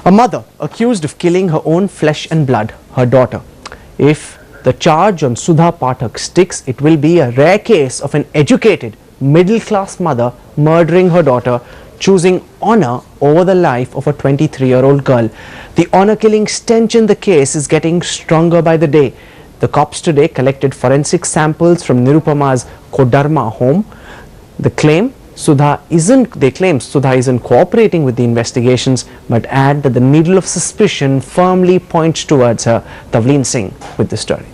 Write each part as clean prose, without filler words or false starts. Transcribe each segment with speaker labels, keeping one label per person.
Speaker 1: A mother accused of killing her own flesh and blood, her daughter. If the charge on Sudha Pathak sticks, it will be a rare case of an educated, middle-class mother murdering her daughter, choosing honor over the life of a 23-year-old girl. The honor-killing stench in the case is getting stronger by the day. The cops today collected forensic samples from Nirupama's Kodarma home. They claim Sudha isn't cooperating with the investigations, but add that the needle of suspicion firmly points towards her. Tavleen Singh with the story.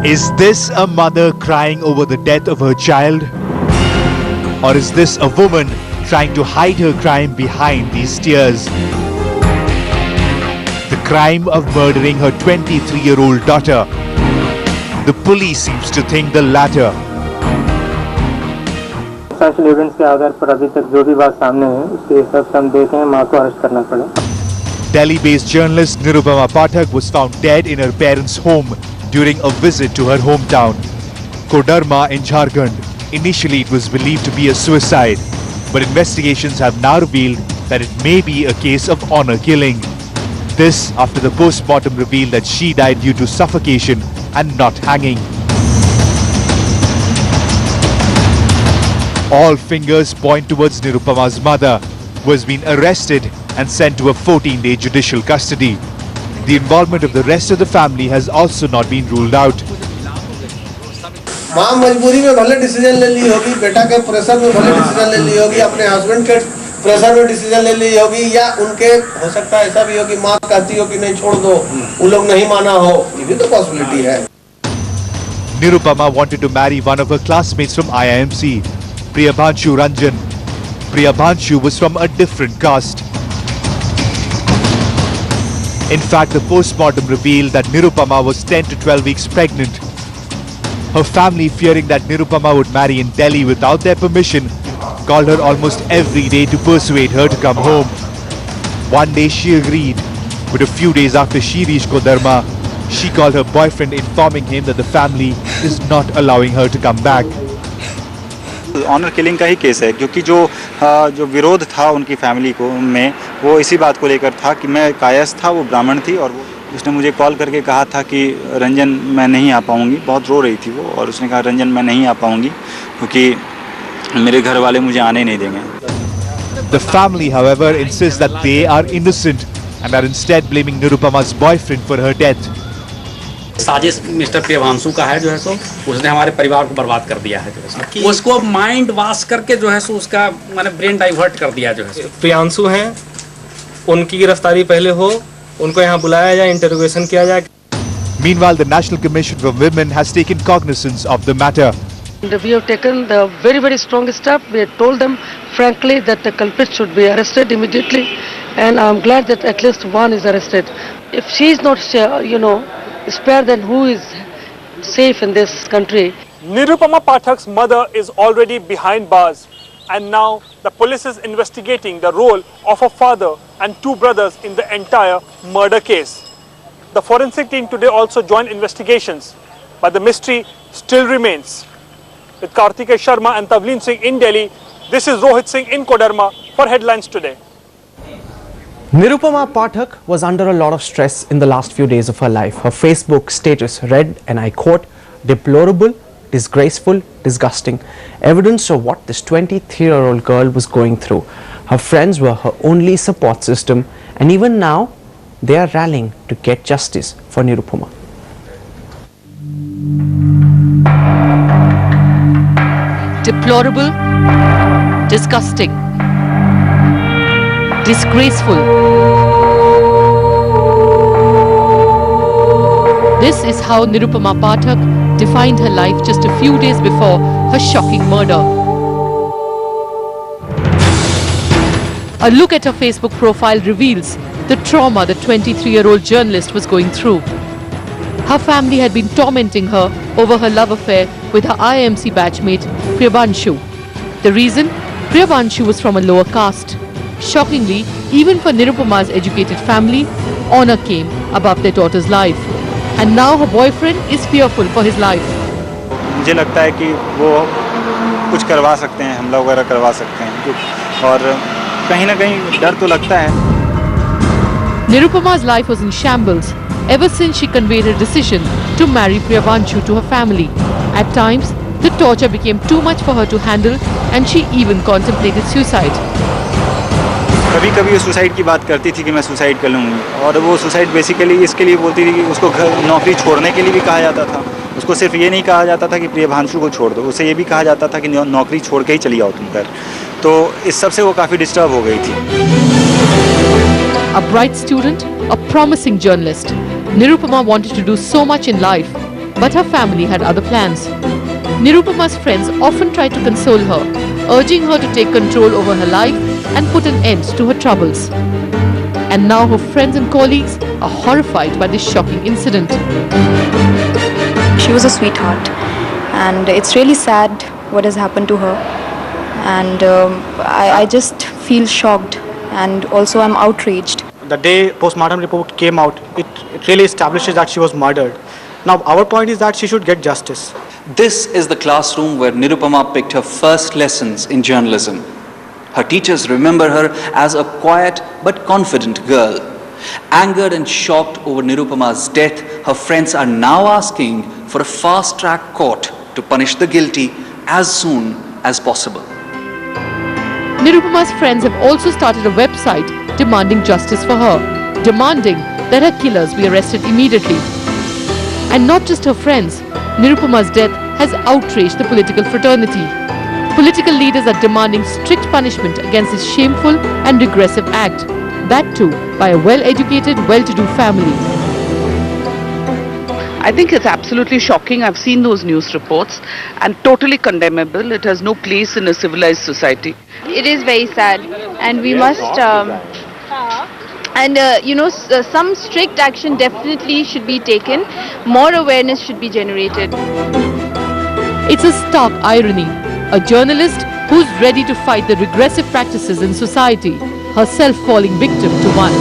Speaker 2: Is this a mother crying over the death of her child? Or is this a woman trying to hide her crime behind these tears? The crime of murdering her 23-year-old daughter. The police seems to think the latter.
Speaker 3: Evidence के आधार पर अभी तक जो भी बात सामने है उसके हिसाब से हम देखें मां को अरेस्ट करना पड़ा.
Speaker 2: Delhi-based journalist Nirupama Pathak was found dead in her parents' home during a visit to her hometown, Kodarma in Jharkhand. Initially, it was believed to be a suicide, but investigations have now revealed that it may be a case of honor killing. This after the post-mortem revealed that she died due to suffocation and not hanging. All fingers point towards Nirupama's mother, who has been arrested and sent to a 14-day judicial custody. The involvement of the rest of the family has also not been ruled out.
Speaker 4: मां मजबूरी में भले decision ले ली होगी, बेटा के pressure में भले डिसीजन ले ली होगी, अपने हस्बैंड के प्रेशर में डिसीजन ले ली होगी, या उनके हो सकता है ऐसा भी हो कि मां कहती हो कि नहीं छोड़ दो, वो लोग नहीं माना हो, ये भी तो पॉसिबिलिटी है.
Speaker 2: Nirupama wanted to marry one of her classmates from IIMC, Priyabhanshu Ranjan. Priyabhanshu was from a different caste. In fact, the post-mortem revealed that Nirupama was 10 to 12 weeks pregnant. Her family, fearing that Nirupama would marry in Delhi without their permission, called her almost every day to persuade her to come home. One day she agreed, but a few days after she reached Kodarma, she called her boyfriend informing him that the family is not allowing her to come back.
Speaker 5: Honour killing का ही case है, क्योंकि जो विरोध था उनकी family को में वो इसी बात को लेकर था कि मैं कायस्थ था, वो ब्राह्मण थी, और उसने मुझे कॉल करके कहा था कि रंजन मैं नहीं आ पाऊँगी. बहुत रो रही थी वो, और उसने कहा रंजन मैं नहीं आ पाऊँगी क्योंकि मेरे घर वाले मुझे आने नहीं देंगे.
Speaker 2: The family, however, insists that they are innocent and are instead blaming Nirupama's boyfriend for her death.
Speaker 6: साजिश मिस्टर प्रियभांशु का है जो है सो उसने हमारे परिवार को बर्बाद कर दिया है जो है सो उसको माइंड वॉश करके जो है सो उसका मैंने ब्रेन डाइवर्ट कर दिया जो है सो.
Speaker 3: प्रियांशु हैं, उनकी गिरफ्तारी पहले हो, उनको यहाँ बुलाया जाए, इंटरोगेशन किया जाए.
Speaker 2: Meanwhile, the National Commission for Women has taken cognizance of the matter.
Speaker 7: We have taken the very, very strong step. We have told them frankly that the culprit should be arrested immediately, and I'm glad that at least one is arrested. If she is not, spared, then who is safe in this country?
Speaker 8: Nirupama Pathak's mother is already behind bars, and now the police is investigating the role of her father and two brothers in the entire murder case. The forensic team today also joined investigations, but the mystery still remains. With Kartikeya Sharma and Tavleen Singh in Delhi, this is Rohit Singh in Kodarma for Headlines Today.
Speaker 1: Nirupama Pathak was under a lot of stress in the last few days of her life. Her Facebook status read, and I quote, "Deplorable, disgraceful, disgusting." Evidence of what this 23-year-old girl was going through. Her friends were her only support system, and even now, they are rallying to get justice for Nirupama.
Speaker 9: Deplorable, disgusting, disgraceful. This is how Nirupama Pathak defined her life just a few days before her shocking murder. A look at her Facebook profile reveals the trauma the 23-year-old journalist was going through. Her family had been tormenting her over her love affair with her IIMC batchmate Priyabhanshu. The reason? Priyabhanshu was from a lower caste. Shockingly, even for Nirupama's educated family, honor came above their daughter's life. and now her boyfriend is fearful for his life.
Speaker 5: मुझे लगता है कि वो कुछ करवा सकते हैं, हमला वगैरह करवा सकते हैं, और कहीं ना कहीं डर तो लगता है।
Speaker 9: Nirupama's life was in shambles ever since she conveyed her decision to marry Priyabanshu to her family. At times, the torture became too much for her to handle and she even contemplated suicide.
Speaker 5: कभी कभी वो suicide की बात करती थी कि मैं suicide कर लूँगी, और वो सुसाइड बेसिकली इसके लिए बोलती थी कि उसको नौकरी छोड़ने के लिए भी कहा जाता था। उसको सिर्फ ये नहीं कहा जाता था कि प्रियभांशु को छोड़ दो, उसे ये भी कहा जाता था कि नौकरी छोड़ के ही चली आओ तुम घर। तो इस सब से वो काफ़ी डिस्टर्ब हो गई थी।
Speaker 9: A bright student, a promising journalist, Nirupama wanted to do so much in life, but her family had other plans. Nirupama's friends often tried to console her, urging her to take control over her life and put an end to her troubles. And now her friends and colleagues are horrified by this shocking incident.
Speaker 10: She was a sweetheart, and it's really sad what has happened to her. And I just feel shocked, and also I'm outraged.
Speaker 11: The day postmortem report came out, it really establishes that she was murdered. Now our point is that she should get justice.
Speaker 12: This is the classroom where Nirupama picked her first lessons in journalism. Her teachers remember her as a quiet but confident girl. Angered and shocked over Nirupama's death, her friends are now asking for a fast-track court to punish the guilty as soon as possible.
Speaker 9: Nirupama's friends have also started a website demanding justice for her, demanding that her killers be arrested immediately. And not just her friends, Nirupama's death has outraged the political fraternity. Political leaders are demanding strict punishment against this shameful and regressive act, that too by a well-educated, well-to-do family.
Speaker 13: I think it's absolutely shocking. I've seen those news reports and totally condemnable. It has no place in a civilized society.
Speaker 14: It is very sad, and we must some strict action definitely should be taken. More awareness should be generated.
Speaker 9: It's a stark irony. A journalist who's ready to fight the regressive practices in society, herself falling victim to one.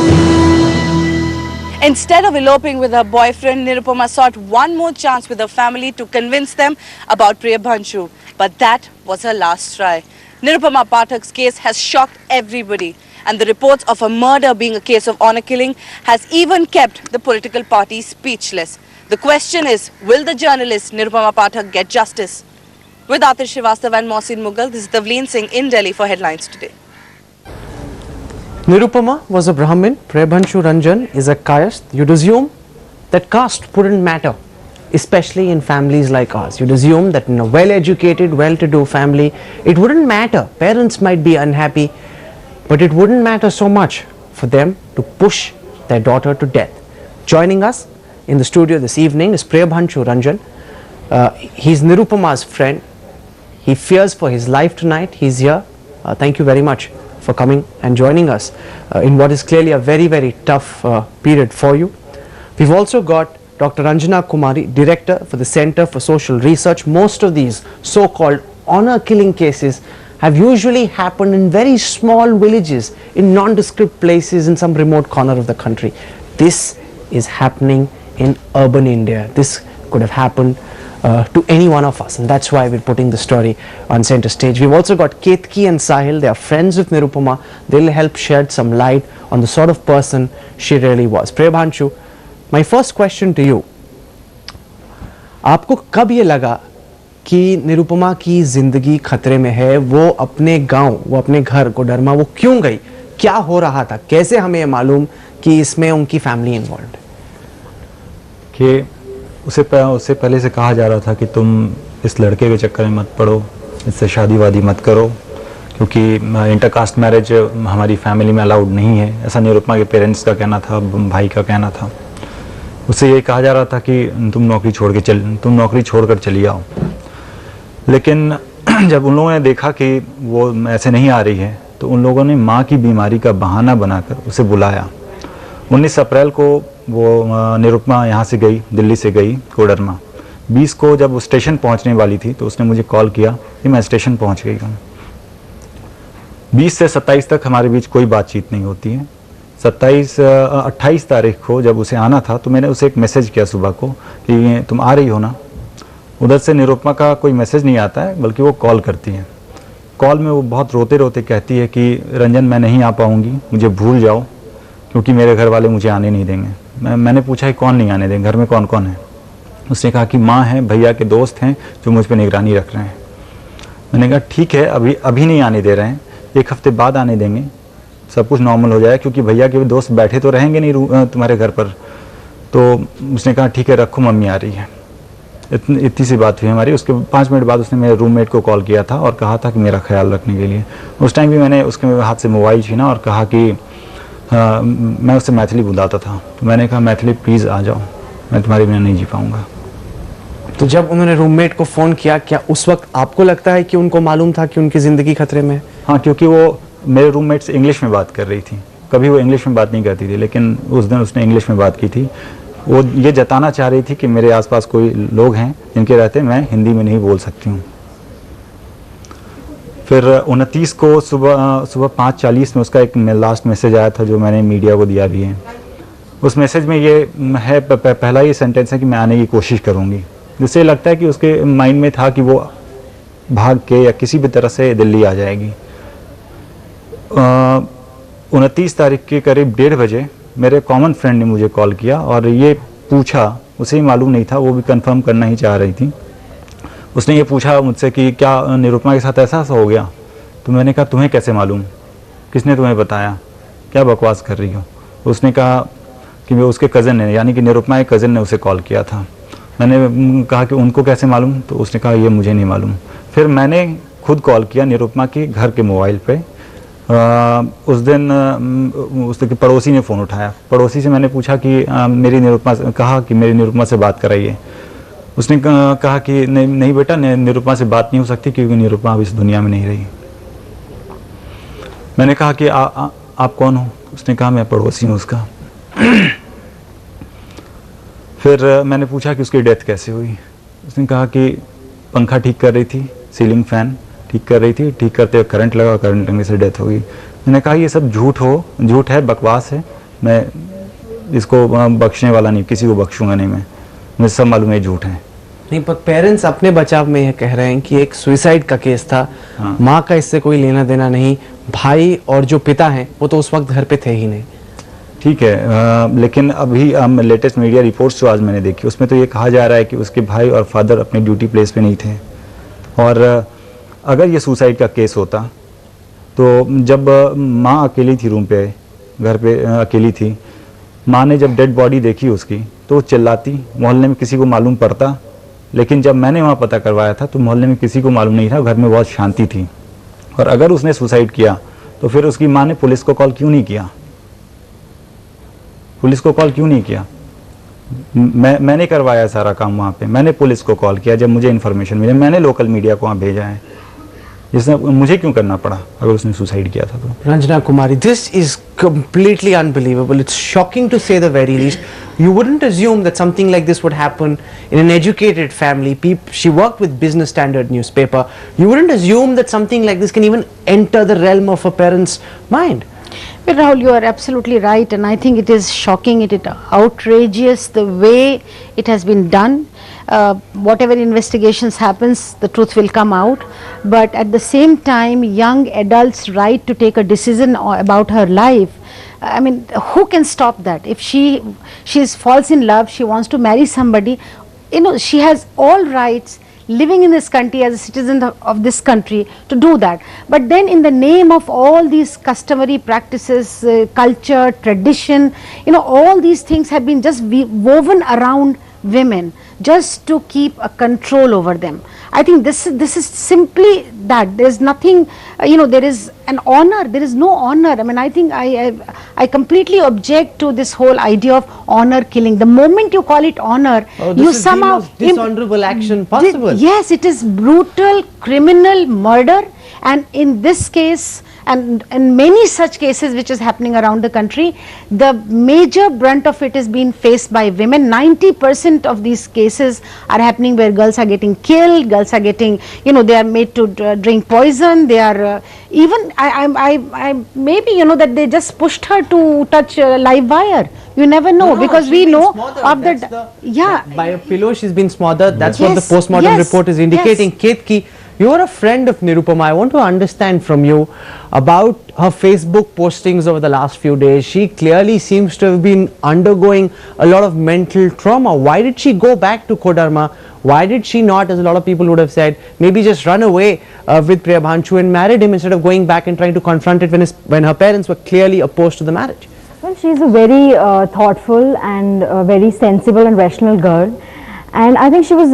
Speaker 15: Instead of eloping with her boyfriend, Nirupama sought one more chance with her family to convince them about Priyabanshu. But that was her last try. Nirupama Pathak's case has shocked everybody, and the reports of a murder being a case of honor killing has even kept the political parties speechless. The question is, will the journalist Nirupama Pathak get justice? With Atish Srivastava and Mohsin Mughal, this is Tavleen Singh in Delhi for Headlines Today.
Speaker 1: Nirupama was a Brahmin, Priyabanshu Ranjan is a Kayast. You'd assume that caste wouldn't matter, especially in families like ours. You'd assume that in a well-educated, well-to-do family, it wouldn't matter. Parents might be unhappy, but it wouldn't matter so much for them to push their daughter to death. Joining us in the studio this evening is Priyabanshu Ranjan. He's Nirupama's friend. He fears for his life tonight. He's here. Thank you very much for coming and joining us in what is clearly a very, very tough period for you. We've also got Dr. Anjana Kumari, Director for the Center for Social Research. Most of these so-called honor killing cases have usually happened in very small villages, in nondescript places in some remote corner of the country. This is happening in urban India. This could have happened to any one of us, and that's why we're putting the story on center stage. We've also got Ketki and Sahil. They are friends of Nirupama. They'll help shed some light on the sort of person she really was. Priyabanshu, my first question to you, आपको कब ये लगा कि निरुपमा की जिंदगी खतरे में है? वो अपने गांव, वो अपने घर कोडरमा वो क्यों गई? क्या हो रहा था? कैसे हमें मालूम कि इसमें उनकी फैमिली इन्वॉल्व है?
Speaker 16: कि उसे पहले से कहा जा रहा था कि तुम इस लड़के के चक्कर में मत पड़ो, इससे शादी वादी मत करो, क्योंकि इंटरकास्ट मैरिज हमारी फैमिली में अलाउड नहीं है, ऐसा निरुपमा के पेरेंट्स का कहना था, भाई का कहना था। उससे ये कहा जा रहा था कि तुम नौकरी छोड़कर चली आओ। लेकिन जब उन लोगों ने देखा कि वो ऐसे नहीं आ रही है, तो उन लोगों ने माँ की बीमारी का बहाना बनाकर उसे बुलाया। 19 अप्रैल को वो निरुपमा यहाँ से गई, दिल्ली से गई कोडरमा। 20 को जब वो स्टेशन पहुँचने वाली थी तो उसने मुझे कॉल किया कि मैं स्टेशन पहुँच गई हूँ। 20 से 27 तक हमारे बीच कोई बातचीत नहीं होती है। 28 तारीख को जब उसे आना था तो मैंने उसे एक मैसेज किया सुबह को कि तुम आ रही हो ना। उधर से निरुपमा का कोई मैसेज नहीं आता है, बल्कि वो कॉल करती है। कॉल में वो बहुत रोते रोते कहती है कि रंजन मैं नहीं आ पाऊँगी, मुझे भूल जाओ, क्योंकि मेरे घर वाले मुझे आने नहीं देंगे। मैंने पूछा कि कौन नहीं आने देंगे, घर में कौन कौन है? उसने कहा कि माँ है, भैया के दोस्त हैं जो मुझ पर निगरानी रख रहे हैं। मैंने कहा ठीक है, अभी नहीं आने दे रहे हैं, 1 हफ्ते बाद आने देंगे, सब कुछ नॉर्मल हो जाए, क्योंकि भैया के दोस्त बैठे तो रहेंगे नहीं तुम्हारे घर पर। तो उसने कहा ठीक है रखो, मम्मी आ रही है। इतनी सी बात हुई हमारी। उसके 5 मिनट बाद उसने मेरे रूममेट को कॉल किया था और कहा था कि मेरा ख्याल रखने के लिए। उस टाइम भी मैंने उसके हाथ से मोबाइल छीना और कहा कि मैं उससे मैथिली बुलाता था, तो मैंने कहा मैथिली प्लीज़ आ जाओ, मैं तुम्हारे बिना नहीं जी पाऊँगा।
Speaker 1: तो जब उन्होंने रूममेट को फ़ोन किया, क्या उस वक्त आपको लगता है कि उनको मालूम था कि उनकी ज़िंदगी खतरे में है?
Speaker 16: हाँ, क्योंकि वो मेरे रूममेट से इंग्लिश में बात कर रही थी। कभी वो इंग्लिश में बात नहीं करती थी, लेकिन उस दिन उसने इंग्लिश में बात की थी। वो ये जताना चाह रही थी कि मेरे आसपास कोई लोग हैं जिनके रहते मैं हिंदी में नहीं बोल सकती हूँ। फिर 29 को सुबह 5:40 में उसका एक लास्ट मैसेज आया था जो मैंने मीडिया को दिया भी है। उस मैसेज में ये है, पहला ये सेंटेंस है कि मैं आने की कोशिश करूँगी, जिससे लगता है कि उसके माइंड में था कि वो भाग के या किसी भी तरह से दिल्ली आ जाएगी। 29 तारीख के करीब 1:30 बजे मेरे कॉमन फ्रेंड ने मुझे कॉल किया और ये पूछा, उसे ही मालूम नहीं था, वो भी कंफर्म करना ही चाह रही थी। उसने ये पूछा मुझसे कि क्या निरुपमा के साथ ऐसा हो गया? तो मैंने कहा तुम्हें कैसे मालूम, किसने तुम्हें बताया, क्या बकवास कर रही हो? उसने कहा कि वो उसके कज़न ने, यानी कि निरुपमा के कज़न ने उसे कॉल किया था। मैंने कहा कि उनको कैसे मालूम? तो उसने कहा ये मुझे नहीं मालूम। फिर मैंने खुद कॉल किया निरुपमा के घर के मोबाइल पे। उस दिन उसके पड़ोसी ने फ़ोन उठाया। पड़ोसी से मैंने पूछा कि मेरी निरुपमा से बात कराइए। उसने कहा कि नहीं बेटा, निरुपमा से बात नहीं हो सकती क्योंकि निरुपमा अब इस दुनिया में नहीं रही। मैंने कहा कि आप कौन हो? उसने कहा मैं पड़ोसी हूँ उसका। फिर मैंने पूछा कि उसकी डेथ कैसे हुई? उसने कहा कि पंखा ठीक कर रही थी, सीलिंग फैन ठीक कर रही थी, ठीक करते हुए करंट लगा, करंट लगने से डेथ हो गई। मैंने कहा ये सब झूठ है, बकवास है, मैं इसको बख्शने वाला नहीं, किसी को बख्शूंगा नहीं मैं, मुझे सब मालूम है झूठ है।
Speaker 1: नहीं, पर पेरेंट्स अपने बचाव में यह कह रहे हैं कि एक सुसाइड का केस था। हाँ। माँ का इससे कोई लेना देना नहीं, भाई और जो पिता हैं वो तो उस वक्त घर पे थे ही नहीं।
Speaker 16: ठीक है, लेकिन अभी लेटेस्ट मीडिया रिपोर्ट्स जो आज मैंने देखी उसमें तो ये कहा जा रहा है कि उसके भाई और फादर अपने ड्यूटी प्लेस पे नहीं थे। और अगर ये सुसाइड का केस होता तो जब माँ अकेली थी रूम पे, घर पे अकेली थी, माँ ने जब डेड बॉडी देखी उसकी तो वो चिल्लाती, मोहल्ले में किसी को मालूम पड़ता। लेकिन जब मैंने वहाँ पता करवाया था तो मोहल्ले में किसी को मालूम नहीं था, घर में बहुत शांति थी। और अगर उसने सुसाइड किया तो फिर उसकी माँ ने पुलिस को कॉल क्यों नहीं किया? पुलिस को कॉल क्यों नहीं किया? मैंने करवाया सारा काम वहाँ पे, मैंने पुलिस को कॉल किया जब मुझे इन्फॉर्मेशन मिली, मैंने लोकल मीडिया को वहाँ भेजा है। जिसने मुझे क्यों करना पड़ा अगर उसने सुसाइड किया था तो?
Speaker 1: Ranjana Kumari, this is completely unbelievable. It's shocking to say the very least. You wouldn't assume that something like this would happen in an educated family. She worked with Business Standard newspaper. You wouldn't assume that something like this can even enter the realm of a parent's mind.
Speaker 17: Well, Rahul, you are absolutely right, and I think it is shocking, it is outrageous the way it has been done. Whatever investigations happens, the truth will come out, but at the same time, young adults' right to take a decision about her life, I mean, who can stop that? If she falls in love, she wants to marry somebody, you know, she has all rights living in this country as a citizen of this country to do that. But then in the name of all these customary practices, culture, tradition, you know, all these things have been just woven around women just to keep a control over them. I think this is simply that. There is nothing, you know, there is an honor, there is no honor. I mean, I think I completely object to this whole idea of honor killing. The moment you call it honor, you somehow...
Speaker 1: This is the most dishonorable action possible.
Speaker 17: Yes, it is brutal criminal murder, and in this case, and many such cases which is happening around the country. The major brunt of it is being faced by women. 90% of these cases are happening where girls are getting killed, girls are getting, you know, they are made to drink poison, they are even, I maybe, you know, that they just pushed her to touch live wire. You never know, because we know of the, yeah.
Speaker 1: By a pillow she's been smothered. That's what the
Speaker 17: Yes,
Speaker 1: postmortem
Speaker 17: yes,
Speaker 1: report is indicating.
Speaker 17: yes.
Speaker 1: Ketki, you are a friend of Nirupama. I want to understand from you about her Facebook postings over the last few days. She clearly seems to have been undergoing a lot of mental trauma. Why did she go back to Kodarma? Why did she not, as a lot of people would have said, maybe just run away with Priyabhanshu and married him instead of going back and trying to confront it when her parents were clearly opposed to the marriage?
Speaker 18: Well, she's a very thoughtful and very sensible and rational girl. And I think she was,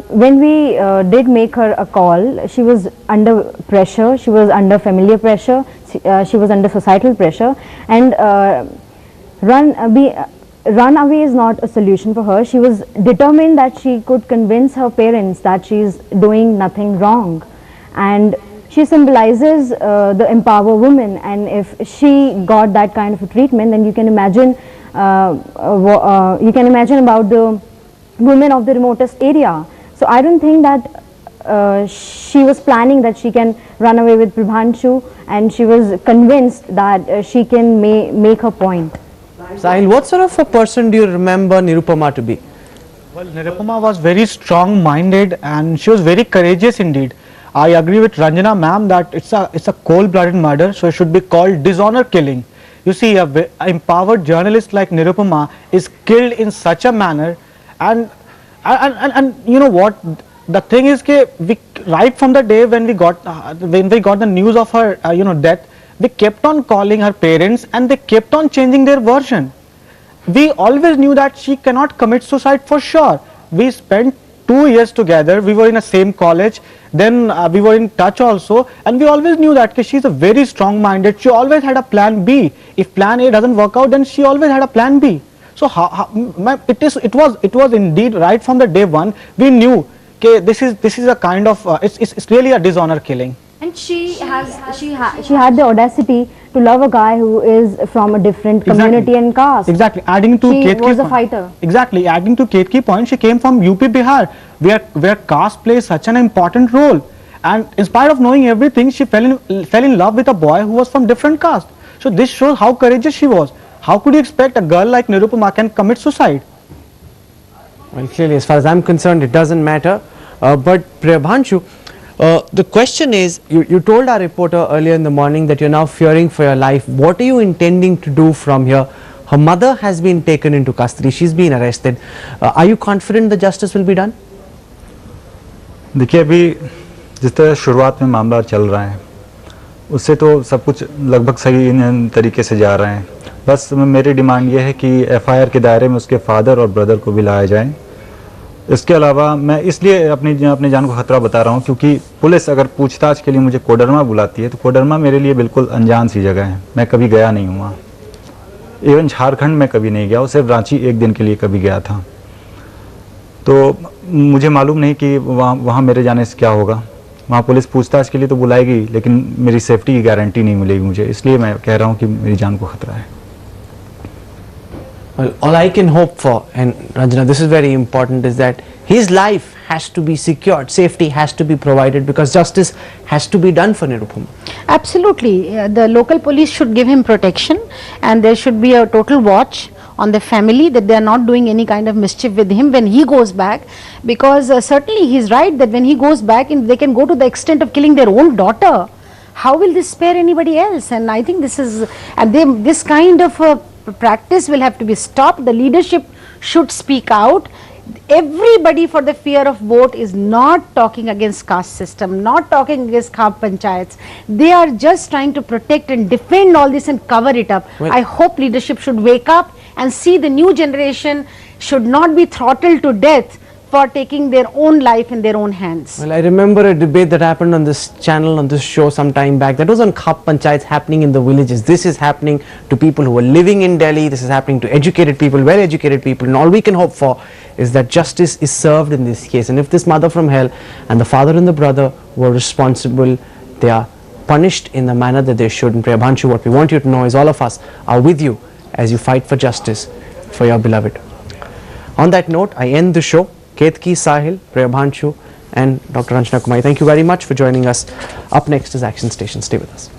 Speaker 18: when we did make her a call, she was under pressure, she was under familiar pressure, she was under societal pressure, and run away is not a solution for her. She was determined that she could convince her parents that she is doing nothing wrong. And she symbolizes the empowered woman, and if she got that kind of a treatment, then you can imagine about the women of the remotest area. So I don't think that she was planning that she can run away with Prabhanshu, and she was convinced that she can make her point.
Speaker 1: Sahil, what sort of a person do you remember Nirupama to be?
Speaker 11: Well, Nirupama was very strong-minded and she was very courageous indeed. I agree with Ranjana ma'am that it's a cold-blooded murder, so it should be called dishonor killing. You see, an empowered journalist like Nirupama is killed in such a manner, and you know what? The thing is, right from the day when we got the news of her death, we kept on calling her parents and they kept on changing their version. We always knew that she cannot commit suicide for sure. We spent 2 years together, we were in the same college, then we were in touch also, and we always knew that she's a very strong-minded. She always had a plan B. If plan A doesn't work out, then she always had a plan B. So it was indeed right from the day one. We knew this is a kind of it's really a dishonor killing.
Speaker 18: And she had the audacity to love a guy who is from a different community and caste.
Speaker 11: Exactly. Adding to
Speaker 18: she
Speaker 11: Ketki's
Speaker 18: was a
Speaker 11: point.
Speaker 18: fighter.
Speaker 11: Exactly. Adding to Ketki's point, she came from UP Bihar, where caste plays such an important role. And in spite of knowing everything, she fell in love with a boy who was from different caste. So this shows how courageous she was. How could you expect a girl like Nirupama can commit suicide?
Speaker 1: Well, clearly, as far as I'm concerned, it doesn't matter. But Priyabhanshu, the question is, you told our reporter earlier in the morning that you're now fearing for your life. What are you intending to do from here? Her mother has been taken into custody. She's been arrested. Are you confident the justice will be done?
Speaker 16: देखिए, अभी जिस तरह शुरुआत में मामला चल रहा है, उससे तो सब कुछ लगभग सही तरीके से जा रहे हैं. बस मेरी डिमांड ये है कि एफआईआर के दायरे में उसके फादर और ब्रदर को भी लाया जाए. इसके अलावा मैं इसलिए अपनी जान को खतरा बता रहा हूँ क्योंकि पुलिस अगर पूछताछ के लिए मुझे कोडरमा बुलाती है तो कोडरमा मेरे लिए बिल्कुल अनजान सी जगह है. मैं कभी गया नहीं हूँ वहाँ. इवन झारखंड में कभी नहीं गया, वो सिर्फ रांची एक दिन के लिए कभी गया था. तो मुझे मालूम नहीं कि वहाँ मेरे जाने से क्या होगा. वहाँ पुलिस पूछताछ के लिए तो बुलाएगी, लेकिन मेरी सेफ्टी की गारंटी नहीं मिलेगी मुझे. इसलिए मैं कह रहा हूँ कि मेरी जान को खतरा है.
Speaker 1: Well, all I can hope for, and Ranjana, this is very important, is that his life has to be secured, safety has to be provided, because justice has to be done for Nirupama.
Speaker 17: Absolutely. The local police should give him protection, and there should be a total watch on the family that they are not doing any kind of mischief with him when he goes back, because certainly he is right that when he goes back, they can go to the extent of killing their own daughter. How will this spare anybody else? And I think this is, and this kind of practice will have to be stopped. The leadership should speak out. Everybody, for the fear of vote, is not talking against caste system, not talking against Khap Panchayats. They are just trying to protect and defend all this and cover it up.
Speaker 1: Well,
Speaker 17: I hope leadership should wake up and see the new generation should not be throttled to death for taking their own life in their own hands.
Speaker 1: Well, I remember a debate that happened on this channel, on this show some time back. That was on Khap Panchayats happening in the villages. This is happening to people who are living in Delhi. This is happening to educated people, well-educated people. And all we can hope for is that justice is served in this case. And if this mother from hell and the father and the brother were responsible, they are punished in the manner that they should. And Priyabhanshu, what we want you to know is all of us are with you as you fight for justice for your beloved. On that note, I end the show. Ketki, Sahil, Priyabhanshu and Dr. Ranjana Kumari, thank you very much for joining us. Up next is Action Station. Stay with us.